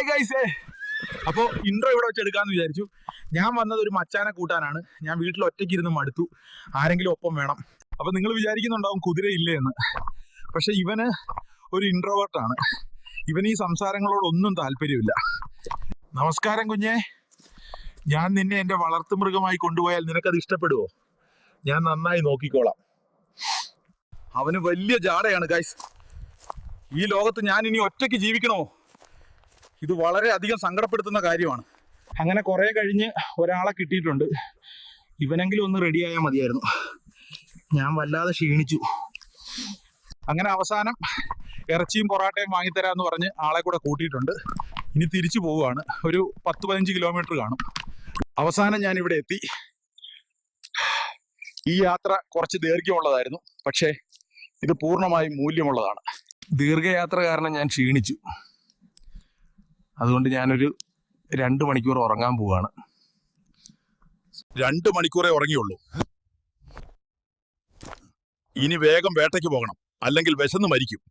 ഗൈസേ, അപ്പോൾ ഇൻട്രോ ഇവിടെ വെച്ച് എടുക്കാമെന്ന് വിചാരിച്ചു. ഞാൻ വന്നത് ഒരു മച്ചാനെ കൂട്ടാനാണ്. ഞാൻ വീട്ടിൽ ഒറ്റയ്ക്ക് ഇരുന്ന് മടുത്തു, ആരെങ്കിലും ഒപ്പം വേണം. അപ്പം നിങ്ങൾ വിചാരിക്കുന്നുണ്ടാവും കുതിരയില്ലേ എന്ന്. പക്ഷെ ഇവന് ഒരു ഇൻട്രോവേർട്ടാണ്. ഇവന് ഈ സംസാരങ്ങളോടൊന്നും താല്പര്യമില്ല. നമസ്കാരം കുഞ്ഞേ, ഞാൻ നിന്നെ എൻ്റെ വളർത്തുമൃഗമായി കൊണ്ടുപോയാൽ നിനക്കത് ഇഷ്ടപ്പെടുവോ? ഞാൻ നന്നായി നോക്കിക്കോളാം. അവന് വലിയ ജാടയാണ് ഗൈസ്. ഈ ലോകത്ത് ഞാൻ ഇനി ഒറ്റയ്ക്ക് ജീവിക്കണോ? ഇത് വളരെ അധികം സങ്കടപ്പെടുത്തുന്ന കാര്യമാണ്. അങ്ങനെ കുറെ കഴിഞ്ഞ് ഒരാളെ കിട്ടിയിട്ടുണ്ട്. ഇവനെങ്കിലും ഒന്ന് റെഡിയായാൽ മതിയായിരുന്നു. ഞാൻ വല്ലാതെ ക്ഷീണിച്ചു. അങ്ങനെ അവസാനം ഇറച്ചിയും പൊറാട്ടയും വാങ്ങിത്തരാമെന്ന് പറഞ്ഞ് ആളെ കൂടെ കൂട്ടിയിട്ടുണ്ട്. ഇനി തിരിച്ചു പോവുകയാണ്. ഒരു 10-15 കിലോമീറ്റർ കാണും. അവസാനം ഞാൻ ഇവിടെ എത്തി. ഈ യാത്ര കുറച്ച് ദൈർഘ്യമുള്ളതായിരുന്നു, പക്ഷേ ഇത് പൂർണ്ണമായും മൂല്യമുള്ളതാണ്. ദീർഘയാത്ര കാരണം ഞാൻ ക്ഷീണിച്ചു. അതുകൊണ്ട് ഞാനൊരു 2 മണിക്കൂർ ഉറങ്ങാൻ പോവാണ്. 2 മണിക്കൂറേ ഉറങ്ങിയുള്ളൂ. ഇനി വേഗം വേട്ടയ്ക്ക് പോകണം, അല്ലെങ്കിൽ വിശന്ന് മരിക്കും.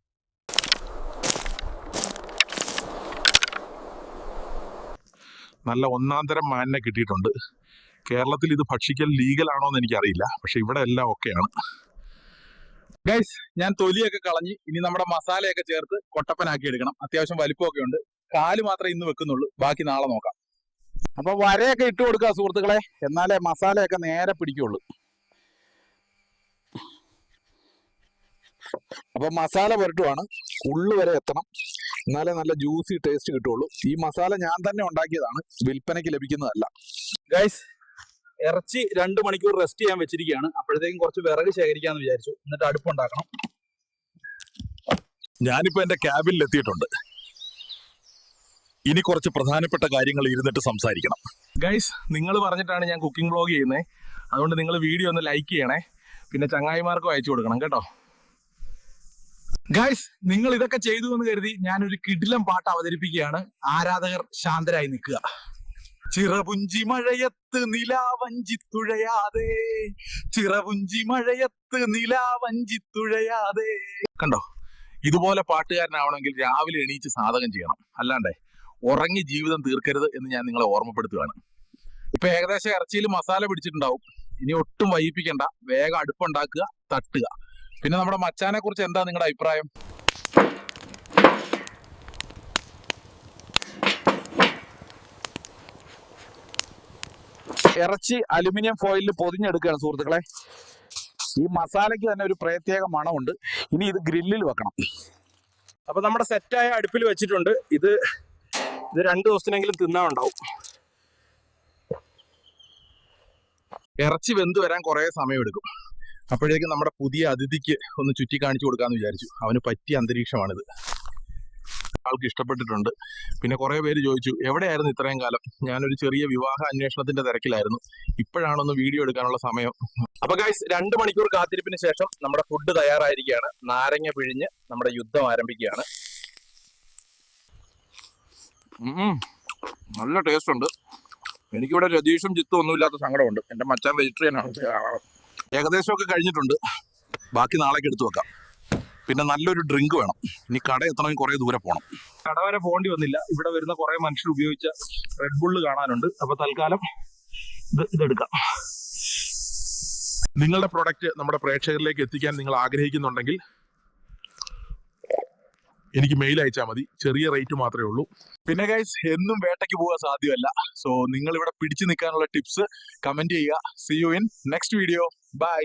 നല്ല ഒന്നാന്തരം മാനിനെ കിട്ടിയിട്ടുണ്ട്. കേരളത്തിൽ ഇത് ഭക്ഷിക്കൽ ലീഗലാണോ എന്ന് എനിക്കറിയില്ല, പക്ഷെ ഇവിടെ എല്ലാം ഓക്കെയാണ്. ഗൈസ്, ഞാൻ തൊലിയൊക്കെ കളഞ്ഞ് ഇനി നമ്മുടെ മസാലയൊക്കെ ചേർത്ത് കൊട്ടപ്പനാക്കി എടുക്കണം. അത്യാവശ്യം വലിപ്പമൊക്കെ ഉണ്ട്. കാല് മാത്രമേ ഇന്ന് വെക്കുന്നുള്ളൂ, ബാക്കി നാളെ നോക്കാം. അപ്പൊ വരയൊക്കെ ഇട്ട് കൊടുക്കുക സുഹൃത്തുക്കളെ, എന്നാലേ മസാലയൊക്കെ നേരെ പിടിക്കുള്ളൂ. അപ്പൊ മസാല പുരട്ടുവാണ്. ഉള്ളു വരെ എത്തണം, എന്നാലേ നല്ല ജ്യൂസി ടേസ്റ്റ് കിട്ടുള്ളൂ. ഈ മസാല ഞാൻ തന്നെ ഉണ്ടാക്കിയതാണ്, വിൽപ്പനയ്ക്ക് ലഭിക്കുന്നതല്ല. ഗൈസ്, ഇറച്ചി 2 മണിക്കൂർ റെസ്റ്റ് ചെയ്യാൻ വെച്ചിരിക്കുകയാണ്. അപ്പോഴത്തേക്കും കുറച്ച് വിറക് ശേഖരിക്കാന്ന് വിചാരിച്ചു. എന്നിട്ട് അടുപ്പുണ്ടാക്കണം. ഞാനിപ്പോ എന്റെ ക്യാബിനിൽ എത്തിയിട്ടുണ്ട്. ഇനി കുറച്ച് പ്രധാനപ്പെട്ട കാര്യങ്ങൾ ഇരുന്നിട്ട് സംസാരിക്കണം. ഗൈസ്, നിങ്ങൾ പറഞ്ഞിട്ടാണ് ഞാൻ കുക്കിംഗ് വ്ളോഗ് ചെയ്യുന്നത്. അതുകൊണ്ട് നിങ്ങൾ വീഡിയോ ഒന്ന് ലൈക്ക് ചെയ്യണേ, പിന്നെ ചങ്ങായിമാർക്കും അയച്ചു കൊടുക്കണം കേട്ടോ. ഗൈസ്, നിങ്ങൾ ഇതൊക്കെ ചെയ്തു എന്ന് കരുതി ഞാനൊരു കിടിലം പാട്ട് അവതരിപ്പിക്കുകയാണ്. ആരാധകർ ശാന്തരായി നിൽക്കുക. ചിറപുഞ്ചി മഴയത്ത് നിലാവഞ്ചി തുഴയാതെ, ചിറപുഞ്ചി മഴയത്ത് നിലാവഞ്ചി തുഴയാതെ. കണ്ടോ, ഇതുപോലെ പാട്ടുകാരനാവണമെങ്കിൽ രാവിലെ എണീച്ച് സാധകം ചെയ്യണം, അല്ലാണ്ടേ ഉറങ്ങി ജീവിതം തീർക്കരുത് എന്ന് ഞാൻ നിങ്ങളെ ഓർമ്മപ്പെടുത്തുകയാണ്. ഇപ്പൊ ഏകദേശം ഇറച്ചിയിൽ മസാല പിടിച്ചിട്ടുണ്ടാവും. ഇനി ഒട്ടും വൈകിപ്പിക്കണ്ട, വേഗം അടുപ്പുണ്ടാക്കുക, തട്ടുക. പിന്നെ നമ്മുടെ മച്ചാനെ കുറിച്ച് എന്താ നിങ്ങളുടെ അഭിപ്രായം? ഇറച്ചി അലുമിനിയം ഫോയിലിൽ പൊതിഞ്ഞെടുക്കുകയാണ് സുഹൃത്തുക്കളെ. ഈ മസാലയ്ക്ക് തന്നെ ഒരു പ്രത്യേക മണമുണ്ട്. ഇനി ഇത് ഗ്രില്ലിൽ വെക്കണം. അപ്പൊ നമ്മുടെ സെറ്റായ അടുപ്പിൽ വെച്ചിട്ടുണ്ട്. ഇത് 2 ദിവസത്തിനെങ്കിലും തിന്നാനുണ്ടാവും. ഇറച്ചി വെന്ത് വരാൻ കുറെ സമയമെടുക്കും. അപ്പോഴേക്കും നമ്മുടെ പുതിയ അതിഥിക്ക് ഒന്ന് ചുറ്റി കാണിച്ചു കൊടുക്കാന്ന് വിചാരിച്ചു. അവന് പറ്റിയ അന്തരീക്ഷമാണിത്. ആൾക്ക് ഇഷ്ടപ്പെട്ടിട്ടുണ്ട്. പിന്നെ കുറെ പേര് ചോദിച്ചു, എവിടെയായിരുന്നു ഇത്രയും കാലം? ഞാനൊരു ചെറിയ വിവാഹ അന്വേഷണത്തിന്റെ തിരക്കിലായിരുന്നു. ഇപ്പോഴാണൊന്ന് വീഡിയോ എടുക്കാനുള്ള സമയം. അപ്പൊ ഗൈസ്, 2 മണിക്കൂർ കാത്തിരിപ്പിന് ശേഷം നമ്മുടെ ഫുഡ് തയ്യാറായിരിക്കുകയാണ്. നാരങ്ങ പിഴിഞ്ഞ് നമ്മുടെ യുദ്ധം ആരംഭിക്കുകയാണ്. നല്ല ടേസ്റ്റ് ഉണ്ട്. എനിക്കിവിടെ രതീഷും ചിത്തും ഒന്നും ഇല്ലാത്ത സങ്കടമുണ്ട്. എൻ്റെ മച്ചാൻ വെജിറ്റേറിയനാണ്. ഏകദേശമൊക്കെ കഴിഞ്ഞിട്ടുണ്ട്. ബാക്കി നാളേക്ക് എടുത്തു വെക്കാം. പിന്നെ നല്ലൊരു ഡ്രിങ്ക് വേണം. ഇനി കട എത്തണമെങ്കിൽ കുറെ ദൂരെ പോകണം. കട വരെ പോകേണ്ടി വന്നില്ല. ഇവിടെ വരുന്ന കുറെ മനുഷ്യർ ഉപയോഗിച്ച റെഡ് ബുള്ള് കാണാനുണ്ട്. അപ്പൊ തൽക്കാലം ഇതെടുക്കാം. നിങ്ങളുടെ പ്രൊഡക്റ്റ് നമ്മുടെ പ്രേക്ഷകരിലേക്ക് എത്തിക്കാൻ നിങ്ങൾ ആഗ്രഹിക്കുന്നുണ്ടെങ്കിൽ എനിക്ക് മെയിൽ അയച്ചാൽ മതി. ചെറിയ റേറ്റ് മാത്രമേ ഉള്ളൂ. പിന്നെ ഗൈസ്, എന്നും വേട്ടയ്ക്ക് പോകാൻ സാധ്യമല്ല. സോ നിങ്ങൾ ഇവിടെ പിടിച്ചു നിൽക്കാനുള്ള ടിപ്സ് കമന്റ് ചെയ്യുക. See you in next video. By.